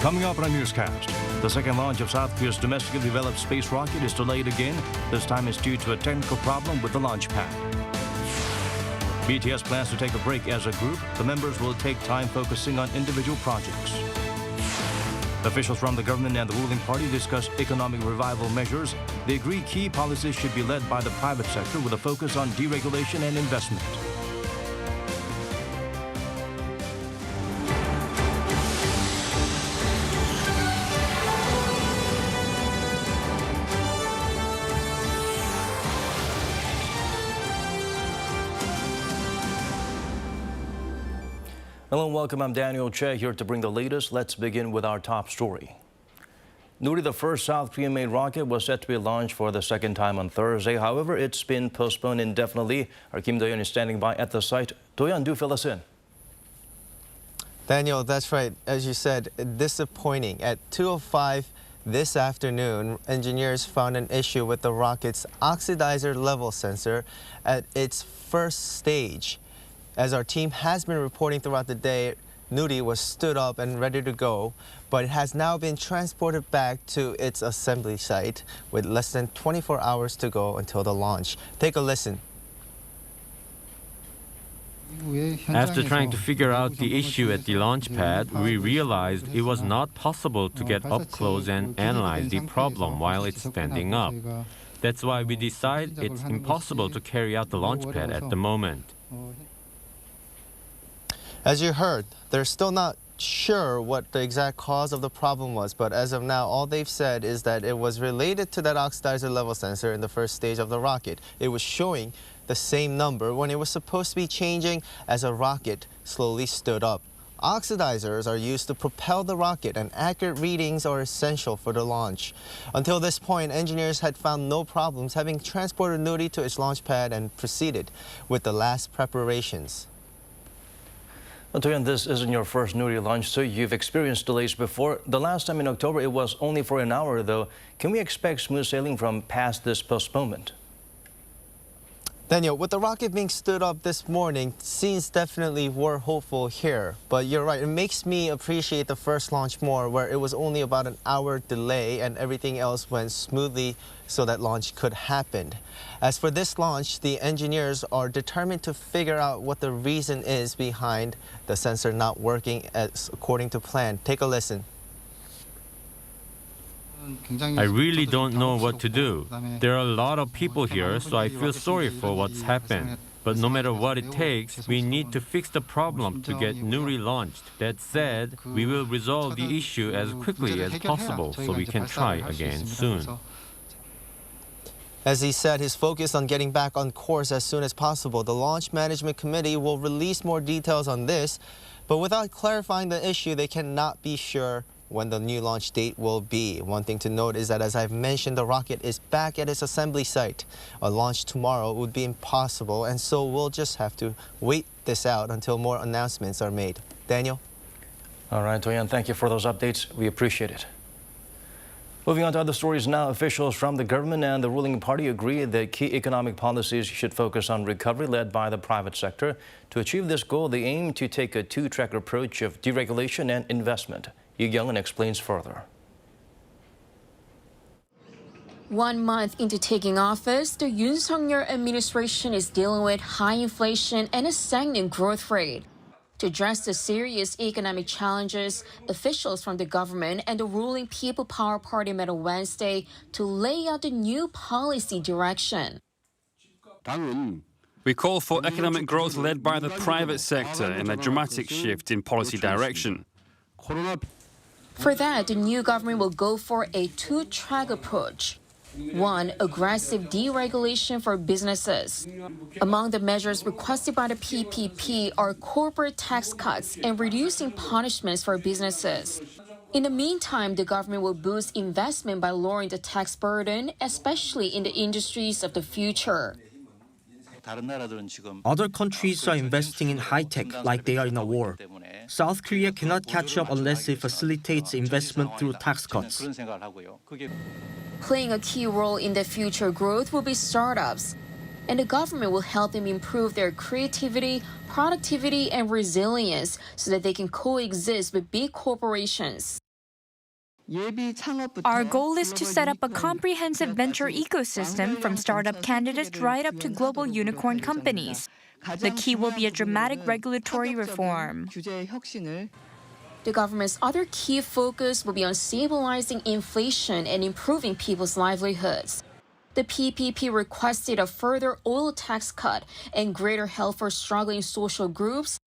Coming up on our newscast, the second launch of South Korea's domestically developed space rocket is delayed again. This time it's due to a technical problem with the launch pad. BTS plans to take a break as a group. The members will take time focusing on individual projects. Officials from the government and the ruling party discuss economic revival measures. They agree key policies should be led by the private sector with a focus on deregulation and investment. Hello and welcome. I'm Daniel Che here to bring the latest. Let's begin with our top story. Nuri, the first South Korean-made rocket, was set to be launched for the second time on Thursday. However, it's been postponed indefinitely. Our Kim Do-yeon is standing by at the site. Do-yeon, do fill us in. Daniel, that's right. As you said, disappointing. At 2:05 this afternoon, engineers found an issue with the rocket's oxidizer level sensor at its first stage. As our team has been reporting throughout the day, Nuri was stood up and ready to go, but it has now been transported back to its assembly site with less than 24 hours to go until the launch. Take a listen. After trying to figure out the issue at the launch pad, we realized it was not possible to get up close and analyze the problem while it's standing up. That's why we decided it's impossible to carry out the launch pad at the moment. As you heard, they're still not sure what the exact cause of the problem was, but as of now, all they've said is that it was related to that oxidizer level sensor in the first stage of the rocket. It was showing the same number when it was supposed to be changing as a rocket slowly stood up. Oxidizers are used to propel the rocket, and accurate readings are essential for the launch. Until this point, engineers had found no problems, having transported Nuri to its launch pad and proceeded with the last preparations. Well, Do-yeon, this isn't your first Nuri launch, so you've experienced delays before. The last time in October, it was only for an hour, though. Can we expect smooth sailing from past this postponement? Daniel, with the rocket being stood up this morning, scenes definitely were hopeful here. But you're right, it makes me appreciate the first launch more, where it was only about an hour delay and everything else went smoothly so that launch could happen. As for this launch, the engineers are determined to figure out what the reason is behind the sensor not working as according to plan. Take a listen. I really don't know what to do. There are a lot of people here, so I feel sorry for what's happened. But no matter what it takes, we need to fix the problem to get Nuri launched. That said, we will resolve the issue as quickly as possible so we can try again soon. As he said, he's focused on getting back on course as soon as possible. The Launch Management Committee will release more details on this, but without clarifying the issue, they cannot be sure when the new launch date will be. One thing to note is that, as I've mentioned, the rocket is back at its assembly site. A launch tomorrow would be impossible, and so we'll just have to wait this out until more announcements are made. Daniel? All right, Do-yeon, thank you for those updates. We appreciate it. Moving on to other stories now, officials from the government and the ruling party agree that key economic policies should focus on recovery led by the private sector. To achieve this goal, they aim to take a two-track approach of deregulation and investment. Yoon explains further. 1 month into taking office, the Yoon administration is dealing with high inflation and a stagnant growth rate. To address the serious economic challenges, officials from the government and the ruling People Power Party met on Wednesday to lay out the new policy direction. We call for economic growth led by the private sector and a dramatic shift in policy direction. For that, the new government will go for a two-track approach. One, aggressive deregulation for businesses. Among the measures requested by the PPP are corporate tax cuts and reducing punishments for businesses. In the meantime, the government will boost investment by lowering the tax burden, especially in the industries of the future. Other countries are investing in high-tech like they are in a war. South Korea cannot catch up unless it facilitates investment through tax cuts. Playing a key role in the future growth will be startups, and the government will help them improve their creativity, productivity, and resilience so that they can coexist with big corporations. Our goal is to set up a comprehensive venture ecosystem from startup candidates right up to global unicorn companies. The key will be a dramatic regulatory reform. The government's other key focus will be on stabilizing inflation and improving people's livelihoods. The PPP requested a further oil tax cut and greater help for struggling social groups,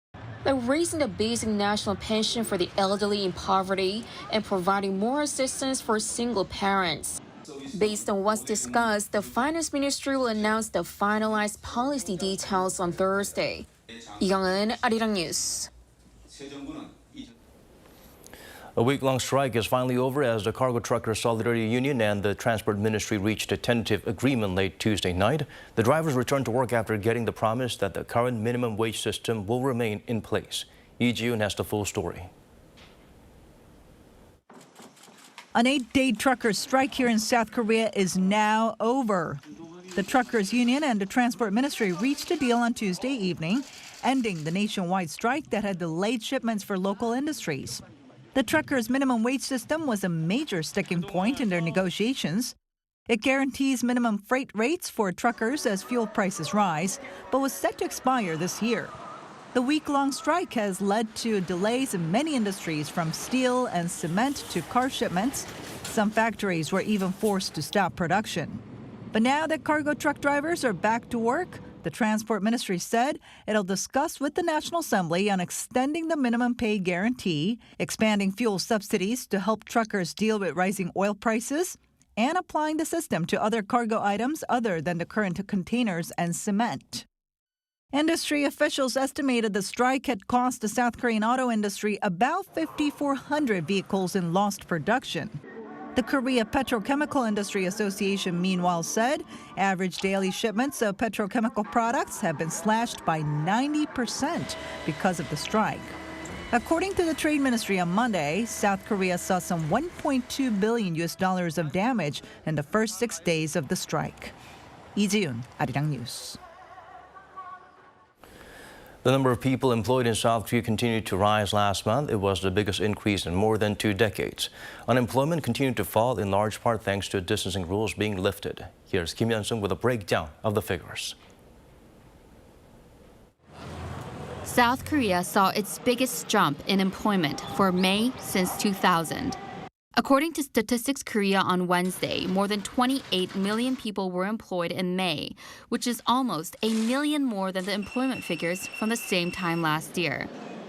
like raising the basic national pension for the elderly in poverty and providing more assistance for single parents. Based on what's discussed, the Finance Ministry will announce the finalized policy details on Thursday. 이경은, Arirang News. A week-long strike is finally over as the Cargo Truckers Solidarity Union and the Transport Ministry reached a tentative agreement late Tuesday night. The drivers returned to work after getting the promise that the current minimum wage system will remain in place. Lee Ji-yoon has the full story. An 8-day truckers' strike here in South Korea is now over. The Truckers Union and the Transport Ministry reached a deal on Tuesday evening, ending the nationwide strike that had delayed shipments for local industries. The truckers' minimum wage system was a major sticking point in their negotiations. It guarantees minimum freight rates for truckers as fuel prices rise, but was set to expire this year. The week-long strike has led to delays in many industries, from steel and cement to car shipments. Some factories were even forced to stop production. But now that cargo truck drivers are back to work, the Transport Ministry said it'll discuss with the National Assembly on extending the minimum pay guarantee, expanding fuel subsidies to help truckers deal with rising oil prices, and applying the system to other cargo items other than the current containers and cement. Industry officials estimated the strike had cost the South Korean auto industry about 5,400 vehicles in lost production. The Korea Petrochemical Industry Association, meanwhile, said average daily shipments of petrochemical products have been slashed by 90% because of the strike. According to the Trade Ministry on Monday, South Korea saw some $1.2 billion of damage in the first 6 days of the strike. Lee Ji-yoon, Arirang News. The number of people employed in South Korea continued to rise last month. It was the biggest increase in more than 2 decades. Unemployment continued to fall in large part thanks to distancing rules being lifted. Here's Kim Hyun-sung with a breakdown of the figures. South Korea saw its biggest jump in employment for May since 2000. According to Statistics Korea on Wednesday, more than 28 million people were employed in May, which is almost 1 million more than the employment figures from the same time last year.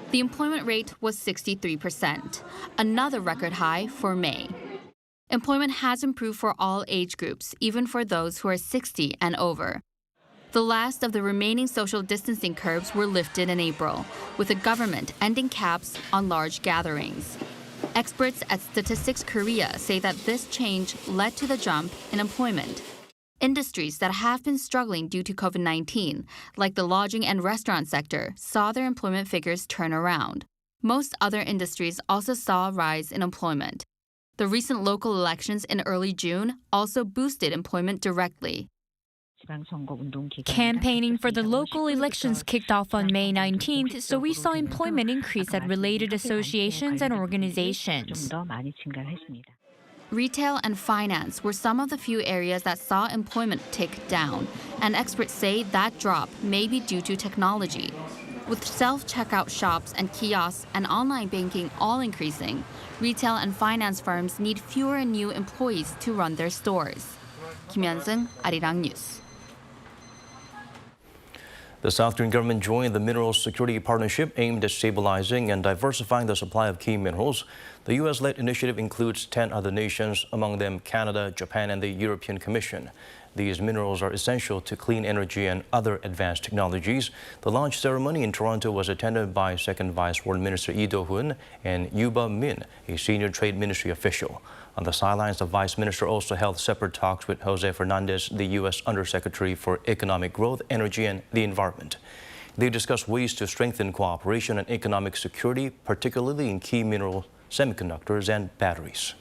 The employment rate was 63%, another record high for May. Employment has improved for all age groups, even for those who are 60 and over. The last of the remaining social distancing curbs were lifted in April, with the government ending caps on large gatherings. Experts at Statistics Korea say that this change led to the jump in employment. Industries that have been struggling due to COVID-19, like the lodging and restaurant sector, saw their employment figures turn around. Most other industries also saw a rise in employment. The recent local elections in early June also boosted employment directly. Campaigning for the local elections kicked off on May 19th, so we saw employment increase at related associations and organizations. Retail and finance were some of the few areas that saw employment tick down, and experts say that drop may be due to technology. With self-checkout shops and kiosks and online banking all increasing, retail and finance firms need fewer new employees to run their stores. Kim Hyun-sung, Arirang News. The South Korean government joined the Minerals Security Partnership aimed at stabilizing and diversifying the supply of key minerals. The U.S.-led initiative includes 10 other nations, among them Canada, Japan, and the European Commission. These minerals are essential to clean energy and other advanced technologies. The launch ceremony in Toronto was attended by Second Vice Foreign Minister Lee Do-hoon and Yuba Min, a senior Trade Ministry official. On the sidelines, the Vice Minister also held separate talks with Jose Fernandez, the U.S. Undersecretary for Economic Growth, Energy, and the Environment. They discussed ways to strengthen cooperation and economic security, particularly in key mineral semiconductors and batteries.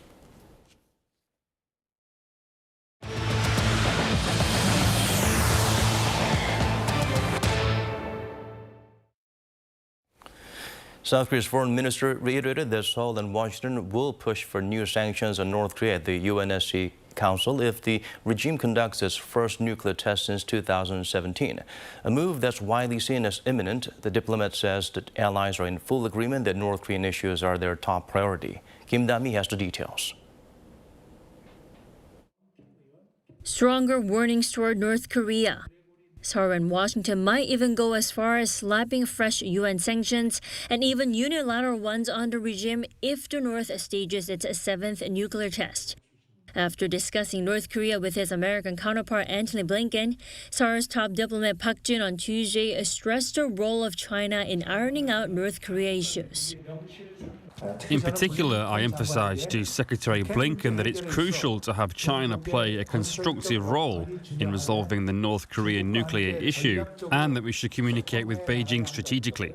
South Korea's foreign minister reiterated that Seoul and Washington will push for new sanctions on North Korea at the UNSC Council if the regime conducts its first nuclear test since 2017. A move that's widely seen as imminent. The diplomat says that allies are in full agreement that North Korean issues are their top priority. Kim Da-mi has the details. Stronger warnings toward North Korea. Seoul and Washington might even go as far as slapping fresh UN sanctions and even unilateral ones on the regime if the North stages its seventh nuclear test. After discussing North Korea with his American counterpart Antony Blinken, Seoul's top diplomat Park Jin on Tuesday stressed the role of China in ironing out North Korea issues. In particular, I emphasized to Secretary Blinken that it's crucial to have China play a constructive role in resolving the North Korean nuclear issue and that we should communicate with Beijing strategically.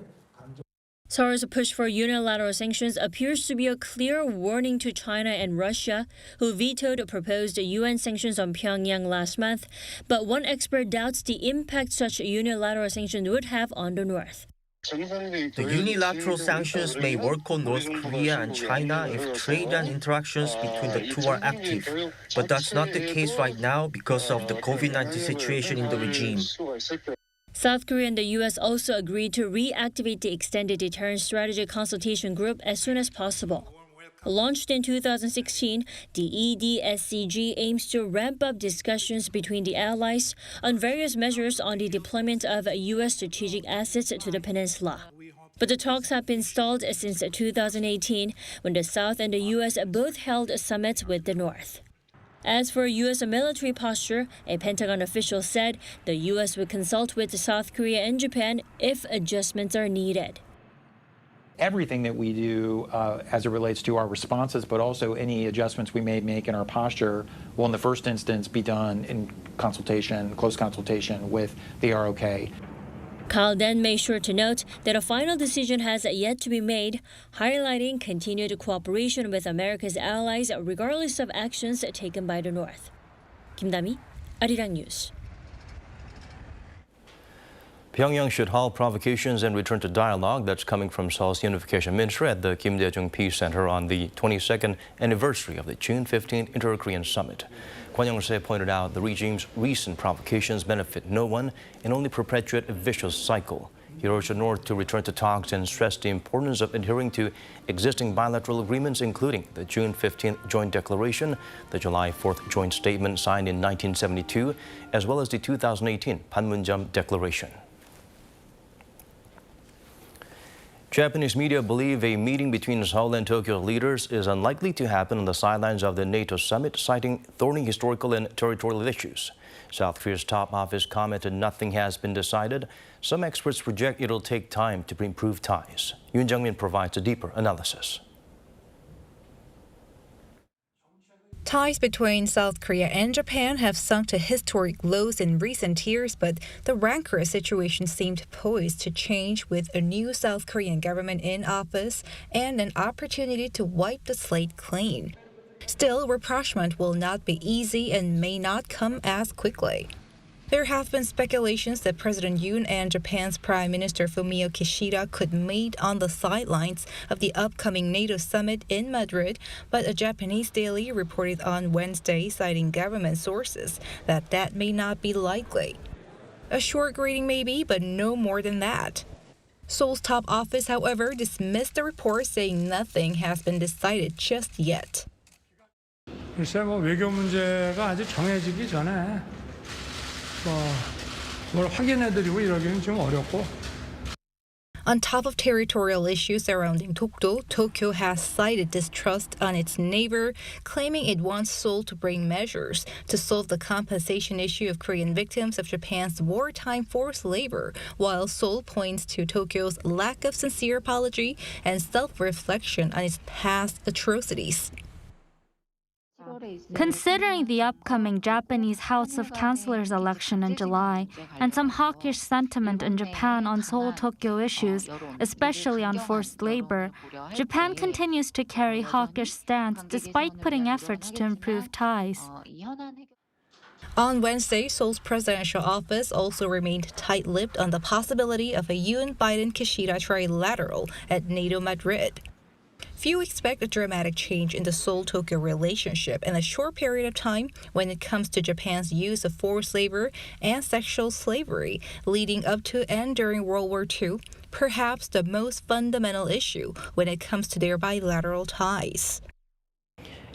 Seoul's push for unilateral sanctions appears to be a clear warning to China and Russia, who vetoed proposed UN sanctions on Pyongyang last month. But one expert doubts the impact such unilateral sanctions would have on the North. The unilateral sanctions may work on North Korea and China if trade and interactions between the two are active. But that's not the case right now because of the COVID-19 situation in the regime. South Korea and the U.S. also agreed to reactivate the Extended Deterrence Strategy Consultation Group as soon as possible. Launched in 2016, the EDSCG aims to ramp up discussions between the allies on various measures on the deployment of U.S. strategic assets to the peninsula. But the talks have been stalled since 2018, when the South and the U.S. both held summits with the North. As for U.S. military posture, a Pentagon official said the U.S. would consult with South Korea and Japan if adjustments are needed. Everything that we do as it relates to our responses, but also any adjustments we may make in our posture will in the first instance be done in consultation, close consultation with the ROK. Kyle then made sure to note that a final decision has yet to be made, highlighting continued cooperation with America's allies regardless of actions taken by the North. Kim Da-mi, Arirang News. Pyongyang should halt provocations and return to dialogue. That's coming from Seoul's Unification Minister at the Kim Dae-jung Peace Center on the 22nd anniversary of the June 15 Inter-Korean Summit. Kwon Young-se pointed out the regime's recent provocations benefit no one and only perpetuate a vicious cycle. He urged the North to return to talks and stressed the importance of adhering to existing bilateral agreements, including the June 15th Joint Declaration, the July 4th Joint Statement signed in 1972, as well as the 2018 Panmunjom Declaration. Japanese media believe a meeting between Seoul and Tokyo leaders is unlikely to happen on the sidelines of the NATO summit, citing thorny historical and territorial issues. South Korea's top office commented nothing has been decided. Some experts project it'll take time to improve ties. Yoon Jung-min provides a deeper analysis. Ties between South Korea and Japan have sunk to historic lows in recent years, but the rancorous situation seemed poised to change with a new South Korean government in office and an opportunity to wipe the slate clean. Still, rapprochement will not be easy and may not come as quickly. There have been speculations that President Yoon and Japan's Prime Minister Yoon-Kishida could meet on the sidelines of the upcoming NATO summit in Madrid, but a Japanese daily reported on Wednesday, citing government sources, that that may not be likely. A short greeting maybe, but no more than that. Seoul's top office, however, dismissed the report, saying nothing has been decided just yet. 글쎄 외교 문제가 아직 정해지기 전에 뭘 확인해드리고 이러기는 좀 어렵고. On top of territorial issues surrounding Dokdo, Tokyo has cited distrust on its neighbor, claiming it wants Seoul to bring measures to solve the compensation issue of Korean victims of Japan's wartime forced labor, while Seoul points to Tokyo's lack of sincere apology and self-reflection on its past atrocities. Considering the upcoming Japanese House of Councillors election in July and some hawkish sentiment in Japan on Seoul-Tokyo issues, especially on forced labor, Japan continues to carry hawkish stance despite putting efforts to improve ties. On Wednesday, Seoul's presidential office also remained tight-lipped on the possibility of a Yoon-Biden-Kishida trilateral at NATO Madrid. Few expect a dramatic change in the Seoul-Tokyo relationship in a short period of time when it comes to Japan's use of forced labor and sexual slavery leading up to and during World War II, perhaps the most fundamental issue when it comes to their bilateral ties.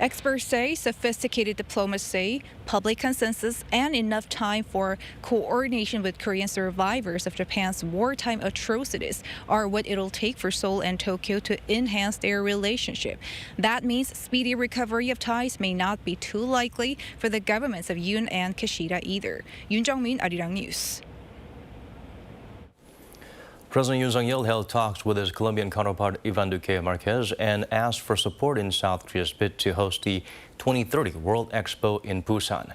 Experts say sophisticated diplomacy, public consensus, and enough time for coordination with Korean survivors of Japan's wartime atrocities are what it'll take for Seoul and Tokyo to enhance their relationship. That means speedy recovery of ties may not be too likely for the governments of Yoon and Kishida either. Yoon Jung-min, Arirang News. President Yoon Suk-yeol held talks with his Colombian counterpart Ivan Duque Marquez and asked for support in South Korea's bid to host the 2030 World Expo in Busan.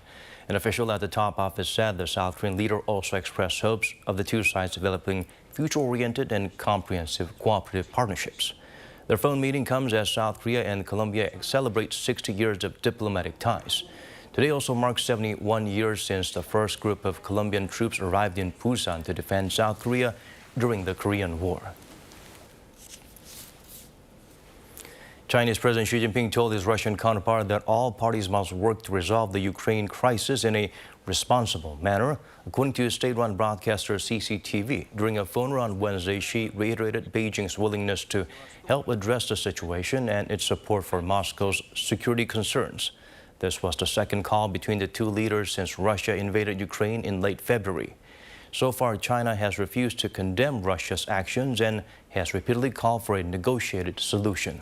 An official at the top office said the South Korean leader also expressed hopes of the two sides developing future-oriented and comprehensive cooperative partnerships. Their phone meeting comes as South Korea and Colombia celebrate 60 years of diplomatic ties. Today also marks 71 years since the first group of Colombian troops arrived in Busan to defend South Korea during the Korean War. Chinese President Xi Jinping told his Russian counterpart that all parties must work to resolve the Ukraine crisis in a responsible manner. According to state-run broadcaster CCTV, during a phone on Wednesday, Xi reiterated Beijing's willingness to help address the situation and its support for Moscow's security concerns. This was the second call between the two leaders since Russia invaded Ukraine in late February. So far, China has refused to condemn Russia's actions and has repeatedly called for a negotiated solution.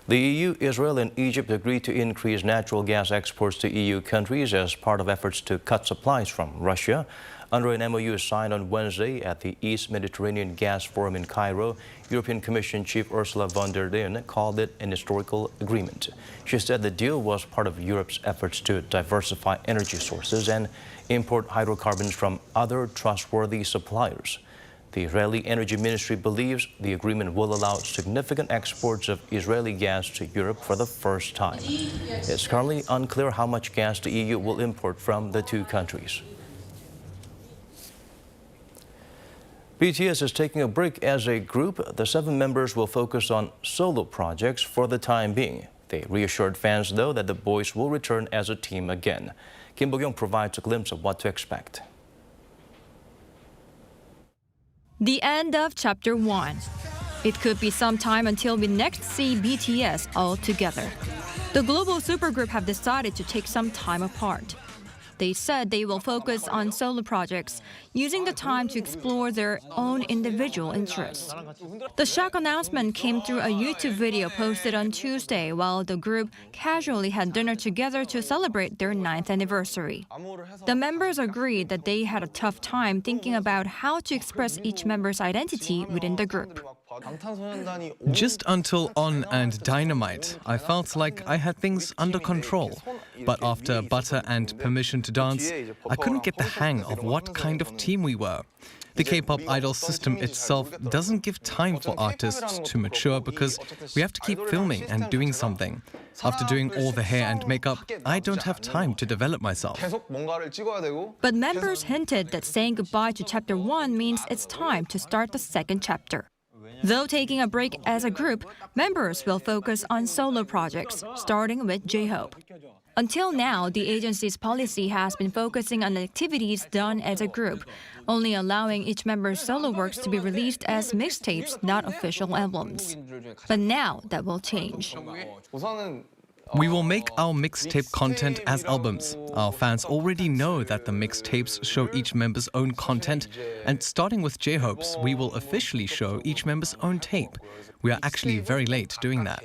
The EU, Israel, and Egypt agreed to increase natural gas exports to EU countries as part of efforts to cut supplies from Russia. Under an MOU signed on Wednesday at the East Mediterranean Gas Forum in Cairo, European Commission Chief Ursula von der Leyen called it an historical agreement. She said the deal was part of Europe's efforts to diversify energy sources and import hydrocarbons from other trustworthy suppliers. The Israeli Energy Ministry believes the agreement will allow significant exports of Israeli gas to Europe for the first time. It's currently unclear how much gas the EU will import from the two countries. BTS is taking a break as a group. The 7 members will focus on solo projects for the time being. They reassured fans, though, that the boys will return as a team again. Kim Bo-kyung provides a glimpse of what to expect. The end of Chapter 1. It could be some time until we next see BTS all together. The global supergroup have decided to take some time apart. They said they will focus on solo projects, using the time to explore their own individual interests. The shock announcement came through a YouTube video posted on Tuesday while the group casually had dinner together to celebrate their 9th anniversary. The members agreed that they had a tough time thinking about how to express each member's identity within the group. Just until On and Dynamite, I felt like I had things under control. But after Butter and Permission to Dance, I couldn't get the hang of what kind of team we were. The K-pop idol system itself doesn't give time for artists to mature because we have to keep filming and doing something. After doing all the hair and makeup, I don't have time to develop myself. But members hinted that saying goodbye to Chapter 1 means it's time to start the second chapter. Though taking a break as a group, members will focus on solo projects, starting with J-Hope. Until now, the agency's policy has been focusing on activities done as a group, only allowing each member's solo works to be released as mixtapes, not official albums. But now that will change. We will make our mixtape content as albums. Our fans already know that the mixtapes show each member's own content, and starting with J-Hope's, we will officially show each member's own tape. We are actually very late doing that.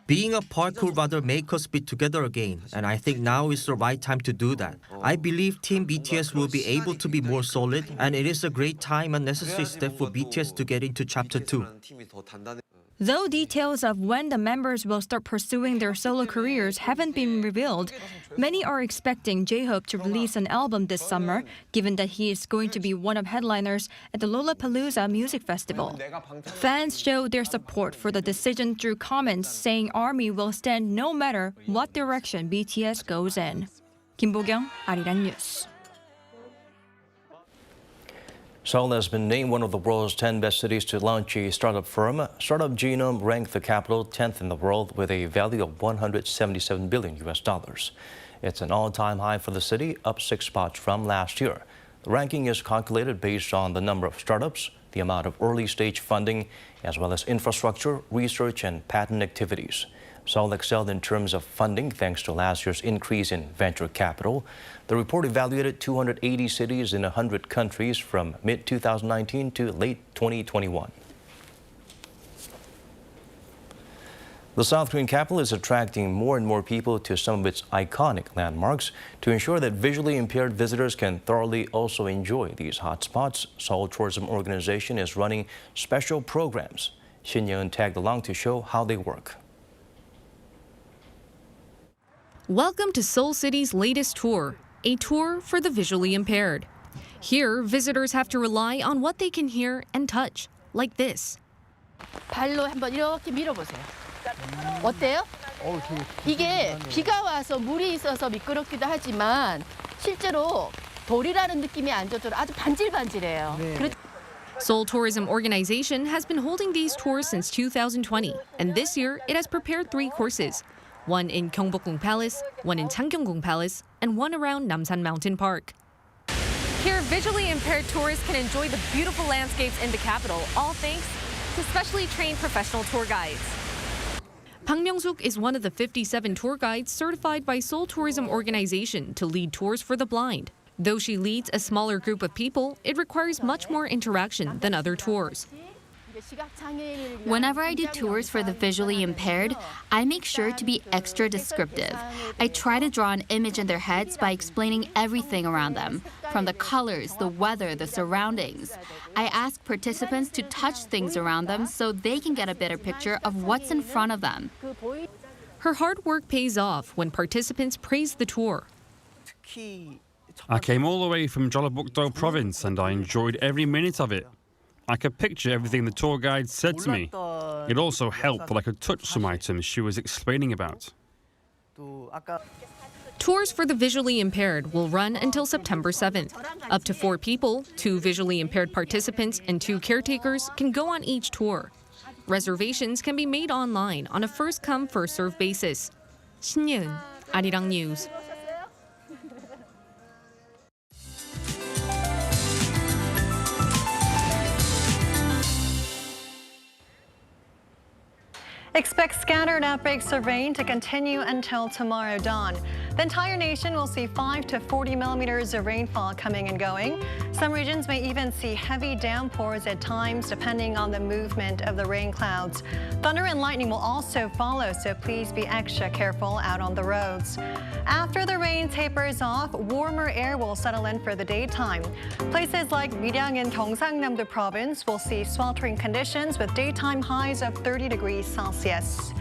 Being apart could rather make us be together again, and I think now is the right time to do that. I believe Team BTS will be able to be more solid, and it is a great time and necessary step for BTS to get into Chapter 2. Though details of when the members will start pursuing their solo careers haven't been revealed, many are expecting J-Hope to release an album this summer, given that he is going to be one of headliners at the Lollapalooza Music Festival. Fans showed their support for the decision through comments saying ARMY will stand no matter what direction BTS goes in. 김보경, Arirang News. Seoul has been named one of the world's 10 best cities to launch a startup firm. Startup Genome ranked the capital 10th in the world with a value of $177 billion. It's an all-time high for the city, up 6 spots from last year. The ranking is calculated based on the number of startups, the amount of early-stage funding, as well as infrastructure, research, and patent activities. Seoul excelled in terms of funding thanks to last year's increase in venture capital. The report evaluated 280 cities in 100 countries from mid-2019 to late 2021. The South Korean capital is attracting more and more people to some of its iconic landmarks. To ensure that visually impaired visitors can thoroughly also enjoy these hotspots, Seoul Tourism Organization is running special programs. Shin Yeon tagged along to show how they work. Welcome to Seoul City's latest tour, a tour for the visually impaired. Here, visitors have to rely on what they can hear and touch, like this. 발로 한번 이렇게 밀어보세요. 어때요? 이게 비가 와서 물이 있어서 미끄럽기도 하지만 실제로 돌이라는 느낌이 안 들어도 아주 반질반질해요. Seoul Tourism Organization has been holding these tours since 2020, and this year it has prepared 3 courses. One in Gyeongbokgung Palace, one in Changgyeong Palace, and one around Namsan Mountain Park. Here, visually impaired tourists can enjoy the beautiful landscapes in the capital, all thanks to specially trained professional tour guides. Park Myung-suk is one of the 57 tour guides certified by Seoul Tourism Organization to lead tours for the blind. Though she leads a smaller group of people, it requires much more interaction than other tours. Whenever I do tours for the visually impaired, I make sure to be extra descriptive. I try to draw an image in their heads by explaining everything around them, from the colors, the weather, the surroundings. I ask participants to touch things around them so they can get a better picture of what's in front of them. Her hard work pays off when participants praise the tour. I came all the way from Jeollabuk-do province and I enjoyed every minute of it. I could picture everything the tour guide said to me. It also helped that I could touch some items she was explaining about. Tours for the visually impaired will run until September 7th. Up to 4 people, 2 visually impaired participants and 2 caretakers can go on each tour. Reservations can be made online on a first-come, first-served basis. Shin Yeon, Arirang News. Expect scattered outbreaks of rain to continue until tomorrow dawn. The entire nation will see 5 to 40 millimeters of rainfall coming and going. Some regions may even see heavy downpours at times, depending on the movement of the rain clouds. Thunder and lightning will also follow, so please be extra careful out on the roads. After the rain tapers off, warmer air will settle in for the daytime. Places like Arirang in Gyeongsangnam-do province will see sweltering conditions with daytime highs of 30 degrees Celsius.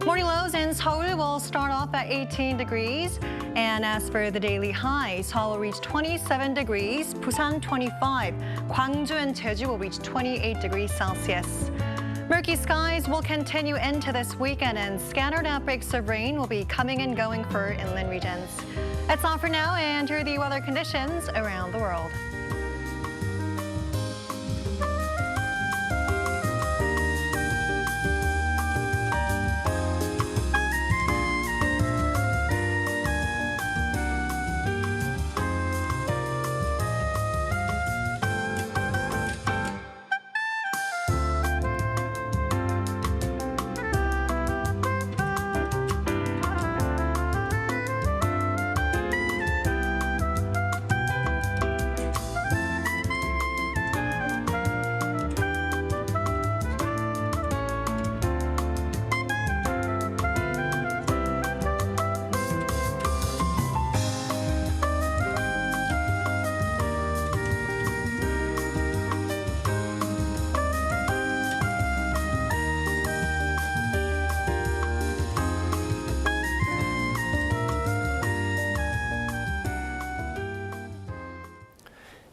Morning lows in Seoul will start off at 18 degrees. And as for the daily highs, Seoul will reach 27 degrees, Busan 25, Gwangju and Jeju will reach 28 degrees Celsius. Murky skies will continue into this weekend and scattered outbreaks of rain will be coming and going for inland regions. That's all for now, and here are the weather conditions around the world.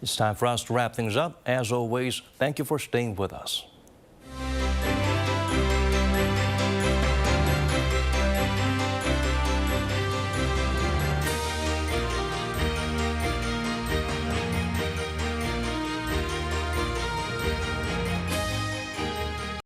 It's time for us to wrap things up. As always, thank you for staying with us.